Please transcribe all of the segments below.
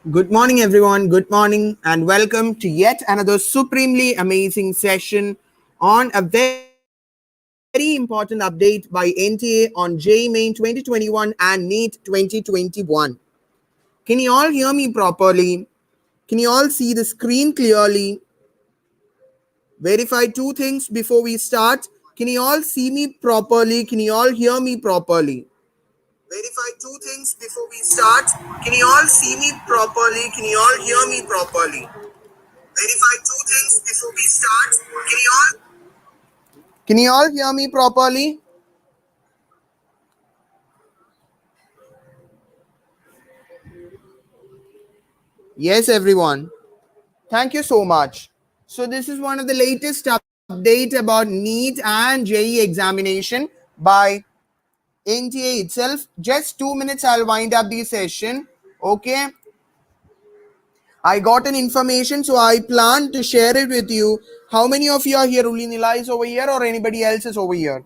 Good morning, everyone. Good morning, and welcome to yet another supremely amazing session on a very important update by NTA on J Main 2021 and NEET 2021. Can you all hear me properly? Can you all see the screen clearly? Verify two things before we start. Can you all see me properly? Can you all hear me properly? Verify two things before we start. Can you all see me properly? Can you all hear me properly? Verify two things before we start. Can you all hear me properly? Yes, everyone. Thank you so much. So this is one of the latest update about NEET and JEE examination by NTA itself. Just 2 minutes, I'll wind up the session. Okay. I got an information, so I plan to share it with you. How many of you are here? Uli Nila is over here, or anybody else is over here?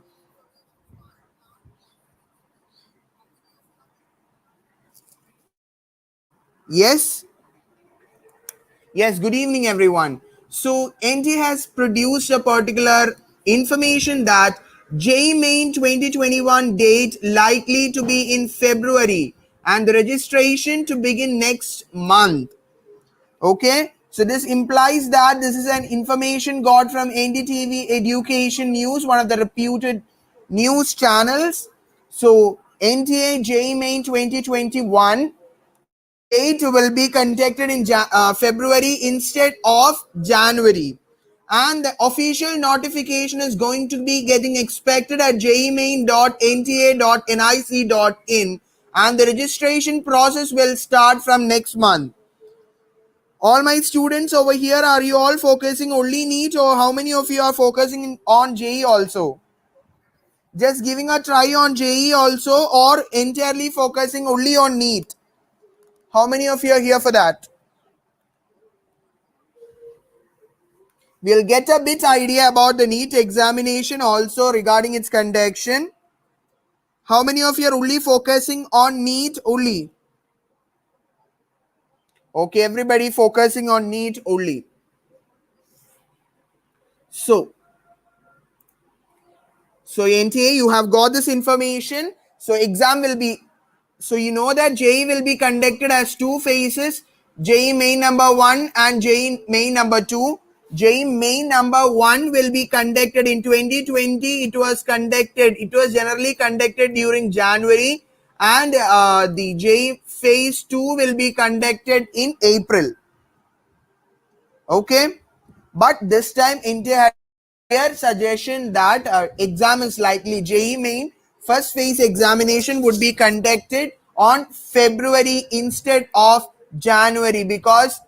Yes? Yes, good evening, everyone. So, NT has produced a particular information that J Main 2021 date likely to be in February and the registration to begin next month. Okay, so this implies that this is an information got from NDTV Education News, one of the reputed news channels. So, NTA J Main 2021 date will be conducted in February instead of January. And the official notification is going to be getting expected at jemain.nta.nic.in, and the registration process will start from next month. All my students over here, are you all focusing only NEET, or how many of you are focusing on JEE also? Just giving a try on JEE also, or entirely focusing only on NEET? How many of you are here for that? We'll get a bit idea about the NEET examination also regarding its conduction. How many of you are only focusing on NEET only? Okay, everybody focusing on NEET only. So NTA, you have got this information. So exam will be, so you know that JEE will be conducted as two phases, JEE main number 1 and JEE main number 2. JEE main number 1 will be conducted in 2020. It was generally conducted during January, and the JEE phase 2 will be conducted in April. Okay, but this time India had clear suggestion that exam is likely JEE main first phase examination would be conducted on February instead of January, because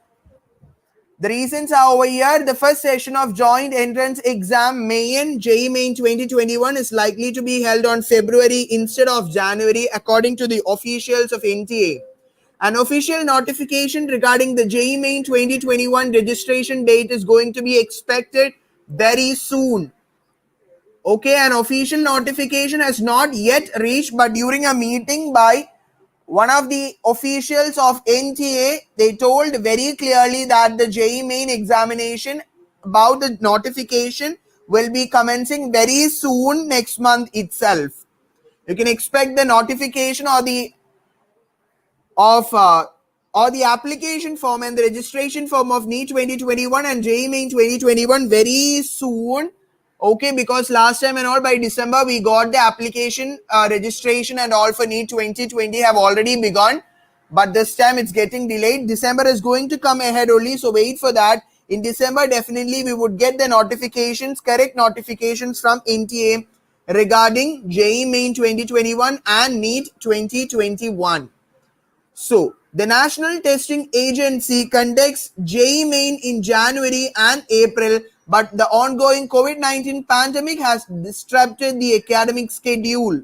the reasons are over here. The first session of joint entrance exam main JEE main 2021 is likely to be held on February instead of January, according to the officials of NTA. An official notification regarding the JEE Main 2021 registration date is going to be expected very soon. Okay, an official notification has not yet reached, but during a meeting by one of the officials of NTA, they told very clearly that the JEE Main examination about the notification will be commencing very soon next month itself. You can expect the notification or the application form and the registration form of NEET 2021 and JEE Main 2021 very soon. Okay, because last time and all by December we got the application registration and all for NEET 2020 have already begun, but this time it's getting delayed. December is going to come ahead only, so wait for that. In December definitely we would get the notifications, correct notifications from NTA regarding JEE Main 2021 and NEET 2021. So, the National Testing Agency conducts JEE Main in January and April, but the ongoing COVID-19 pandemic has disrupted the academic schedule.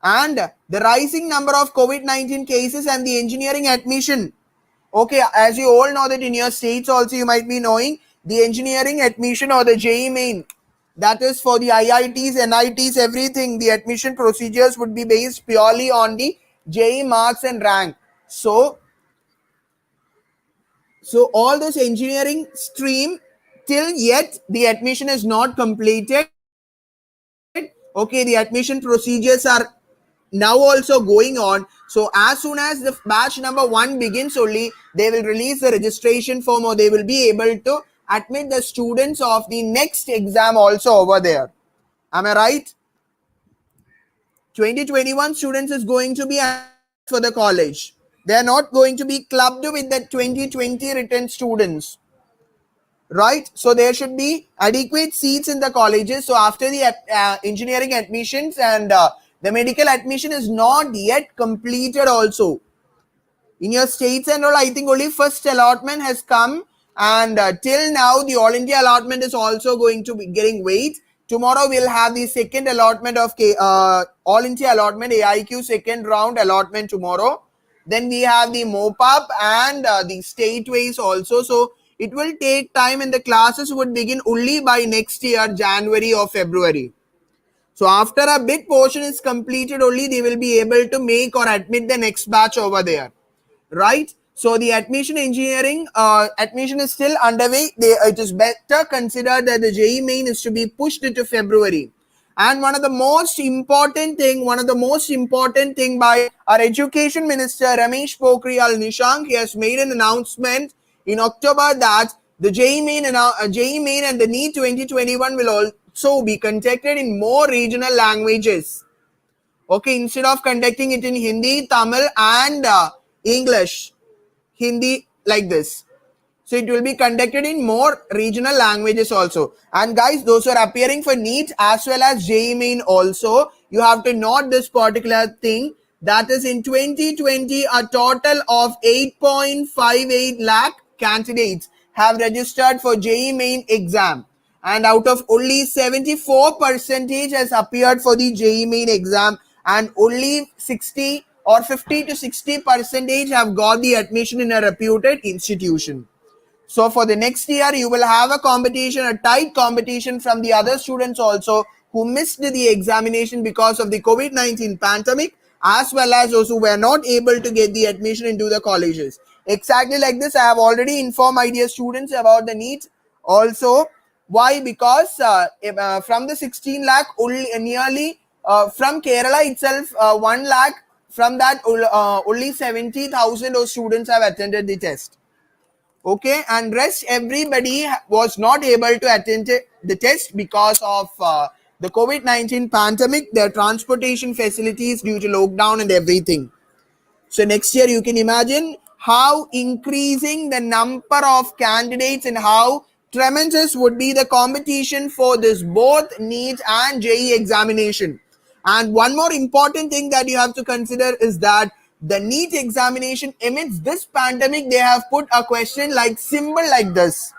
And the rising number of COVID-19 cases and the engineering admission. Okay, as you all know that in your states also you might be knowing the engineering admission or the JEE Main. That is for the IITs, NITs, everything. The admission procedures would be based purely on the JEE marks and rank. So, So all this engineering stream, till yet the admission is not completed. Okay, the admission procedures are now also going on. So as soon as the batch number 1 begins only, they will release the registration form, or they will be able to admit the students of the next exam also over there. Am I right? 2021 students is going to be admitted for the college. They are not going to be clubbed with the 2020 written students, right? So there should be adequate seats in the colleges. So after the engineering admissions and the medical admission is not yet completed also in your states and all, I think only first allotment has come, and till now the all India allotment is also going to be getting wait. Tomorrow we'll have the second allotment of all India allotment, AIQ second round allotment tomorrow. Then we have the MOPAP and the state ways also. So it will take time, and the classes would begin only by next year, January or February. So after a big portion is completed, only they will be able to make or admit the next batch over there, right? So the admission engineering admission is still underway. It is better considered that the JEE main is to be pushed into February. And one of the most important thing by our education minister Ramesh Pokhriyal Nishank, he has made an announcement in October that the JEE main and the NEET 2021 will also be conducted in more regional languages. Okay, instead of conducting it in Hindi, Tamil, and English, Hindi like this. So it will be conducted in more regional languages also. And guys, those who are appearing for NEET as well as JEE Main also, you have to note this particular thing. That is, in 2020, a total of 8.58 lakh candidates have registered for JEE Main exam. And out of only 74% has appeared for the JEE Main exam, and only 60 or 50 to 60% have got the admission in a reputed institution. So for the next year, you will have a competition, a tight competition from the other students also who missed the examination because of the COVID-19 pandemic, as well as those who were not able to get the admission into the colleges. Exactly like this, I have already informed my dear students about the NEET also. Why? Because from the 16 lakh, only nearly from Kerala itself, 1 lakh, from that only 70,000 of students have attended the test. Okay, and rest everybody was not able to attend the test because of the COVID-19 pandemic, their transportation facilities due to lockdown and everything. So next year you can imagine how increasing the number of candidates and how tremendous would be the competition for this both NEET and JEE examination. And one more important thing that you have to consider is that the NEET examination, amidst this pandemic, they have put a question like symbol like this,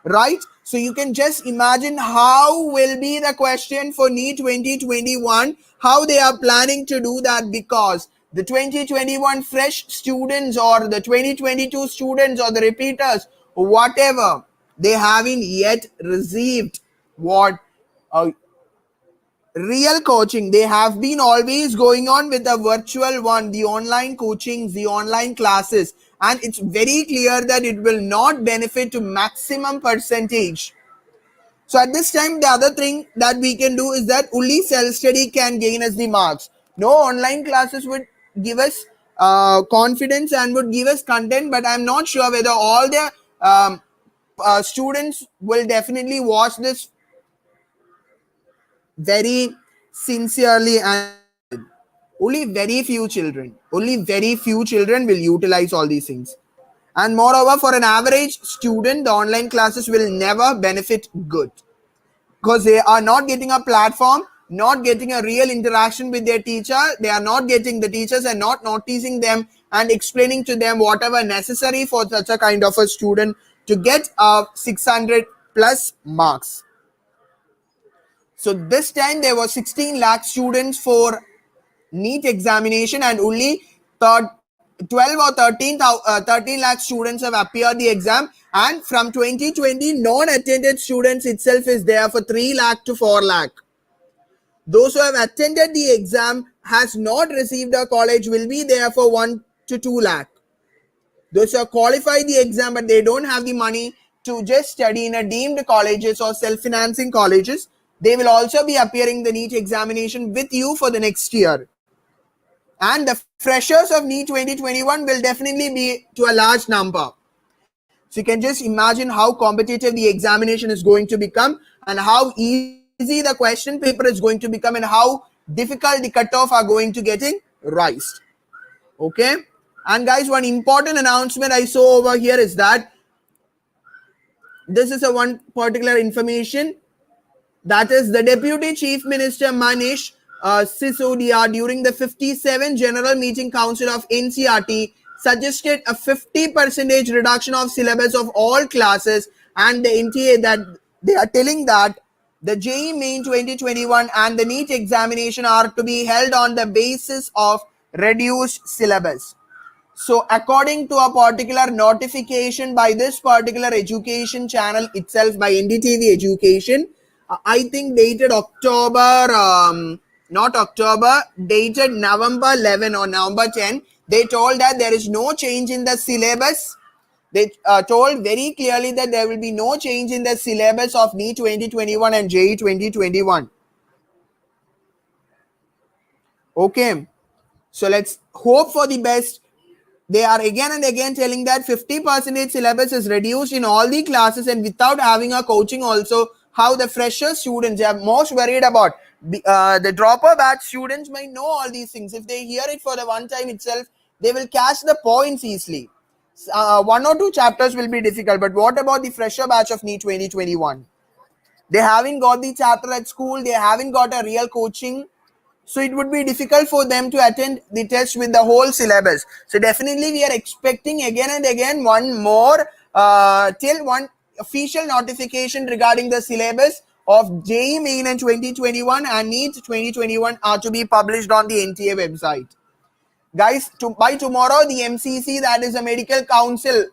right? So you can just imagine how will be the question for NEET 2021, how they are planning to do that, because the 2021 fresh students or the 2022 students or the repeaters, whatever, they haven't yet received what real coaching. They have been always going on with the virtual one, the online coachings, the online classes, and it's very clear that it will not benefit to maximum percentage. So at this time, the other thing that we can do is that only self-study can gain us the marks. No online classes would give us confidence and would give us content, but I'm not sure whether all the students will definitely watch this very sincerely and well. Only very few children will utilize all these things. And moreover, for an average student, the online classes will never benefit good, because they are not getting a platform, not getting a real interaction with their teacher. They are not getting, the teachers are not noticing them and explaining to them whatever necessary for such a kind of a student to get 600 plus marks. So this time there were 16 lakh students for NEET examination, and only 12 or 13 lakh students have appeared the exam. And from 2020, non-attended students itself is there for 3 lakh to 4 lakh. Those who have attended the exam has not received a college will be there for 1 to 2 lakh. Those who qualify the exam but they don't have the money to just study in a deemed colleges or self-financing colleges, they will also be appearing the NEET examination with you for the next year. And the freshers of NEET 2021 will definitely be to a large number. So you can just imagine how competitive the examination is going to become and how easy the question paper is going to become and how difficult the cutoff are going to getting raised. Okay. And guys, one important announcement I saw over here is that this is a one particular information, that is the Deputy Chief Minister Manish Sisodia during the 57th General Meeting Council of NCRT suggested a 50% reduction of syllabus of all classes, and the NTA that they are telling that the JEE Main 2021 and the NEET examination are to be held on the basis of reduced syllabus. So according to a particular notification by this particular education channel itself, by NDTV Education, I think dated not October, dated November 11 or November 10, they told that there is no change in the syllabus. They told very clearly that there will be no change in the syllabus of NEET 2021 and JEE 2021. Okay, so let's hope for the best. They are again and again telling that 50% syllabus is reduced in all the classes, and without having a coaching also, how the fresher students, they are most worried about. The dropper batch students might know all these things. If they hear it for the one time itself, they will catch the points easily. One or two chapters will be difficult, but what about the fresher batch of NEET 2021? They haven't got the chapter at school, they haven't got a real coaching, so it would be difficult for them to attend the test with the whole syllabus. So definitely we are expecting again and again one more till one official notification regarding the syllabus of JEE Main in 2021 and NEET 2021 are to be published on the NTA website. Guys, by tomorrow the MCC, that is the Medical Council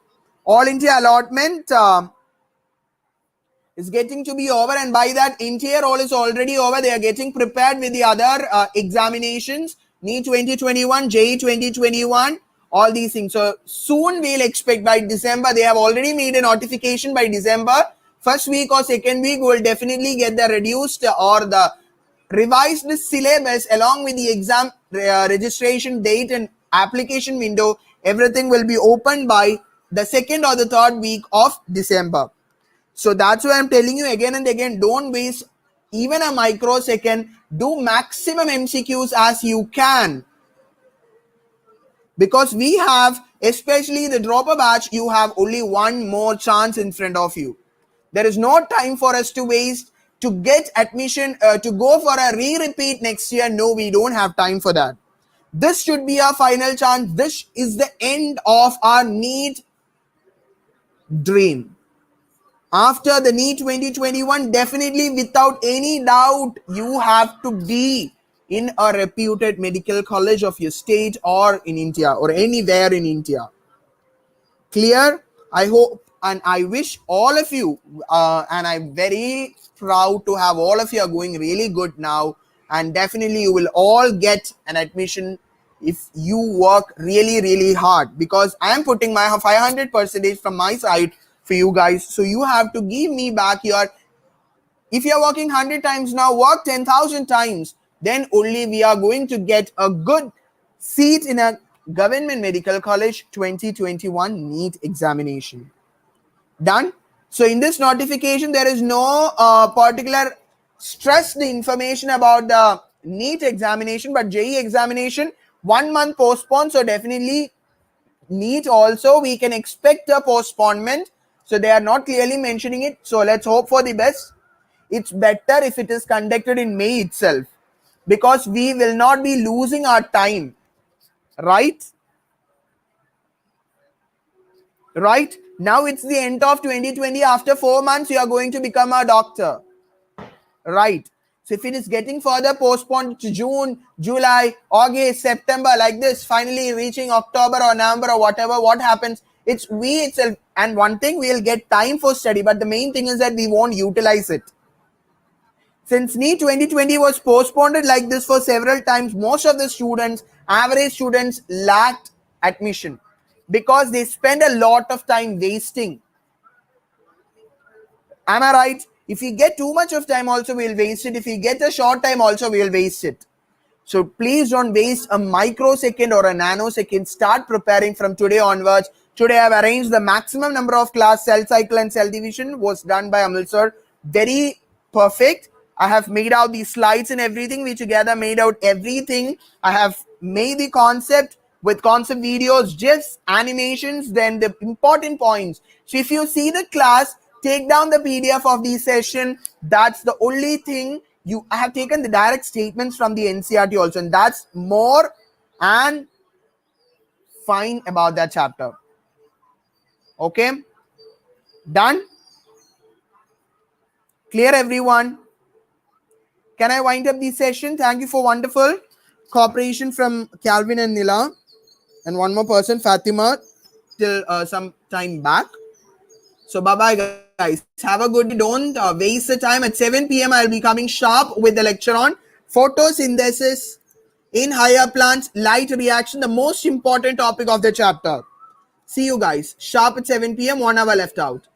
All India allotment, is getting to be over, and by that NTA role is already over. They are getting prepared with the other examinations, NEET 2021, JEE 2021, all these things. So soon we'll expect by December, they have already made a notification by December, first week or second week, we'll definitely get the reduced or the revised syllabus along with the exam registration date and application window. Everything will be opened by the second or the third week of December. So that's why I'm telling you again and again, don't waste even a microsecond. Do maximum MCQs as you can. Because we have, especially the dropper batch, you have only one more chance in front of you. There is no time for us to waste to get admission, to go for a re-repeat next year. No, we don't have time for that. This should be our final chance. This is the end of our NEET dream. After the NEET 2021, definitely without any doubt, you have to be in a reputed medical college of your state or in India or anywhere in India. Clear? I hope and I wish all of you, and I'm very proud to have all of you are going really good now, and definitely you will all get an admission if you work really, really hard, because I am putting my 500% from my side for you guys. So you have to give me back your, if you're working 100 times now, work 10,000 times, then only we are going to get a good seat in a government medical college 2021 NEET examination. Done. So in this notification, there is no particular stress the information about the NEET examination, but JEE examination 1 month postponed. So definitely NEET also we can expect a postponement. So they are not clearly mentioning it. So let's hope for the best. It's better if it is conducted in May itself, because we will not be losing our time, right? Right? Now it's the end of 2020. After 4 months, you are going to become a doctor. Right. So if it is getting further postponed to June, July, August, September, like this, finally reaching October or November or whatever, what happens? It's we itself. And one thing, we'll get time for study, but the main thing is that we won't utilize it. Since NEET 2020 was postponed like this for several times, most of the students, average students, lacked admission. because they spend a lot of time wasting. Am I right? If we get too much of time also, we'll waste it. If we get a short time also, we'll waste it. So please don't waste a microsecond or a nanosecond. Start preparing from today onwards. Today I've arranged the maximum number of class. Cell cycle and cell division was done by Amul sir. Very perfect. I have made out the slides and everything. We together made out everything. I have made the concept with concept videos, GIFs, animations, then the important points. So if you see the class, take down the PDF of the session. That's the only thing. I have taken the direct statements from the NCRT also, and that's more and fine about that chapter. Okay, done? Clear, everyone? Can I wind up the session? Thank you for wonderful cooperation from Calvin and Nila, and one more person, Fatima, till some time back. So bye-bye, guys. Have a good day. Don't waste the time. At 7 p.m. I'll be coming sharp with the lecture on photosynthesis in higher plants, light reaction, the most important topic of the chapter. See you guys. Sharp at 7 p.m. 1 hour left out.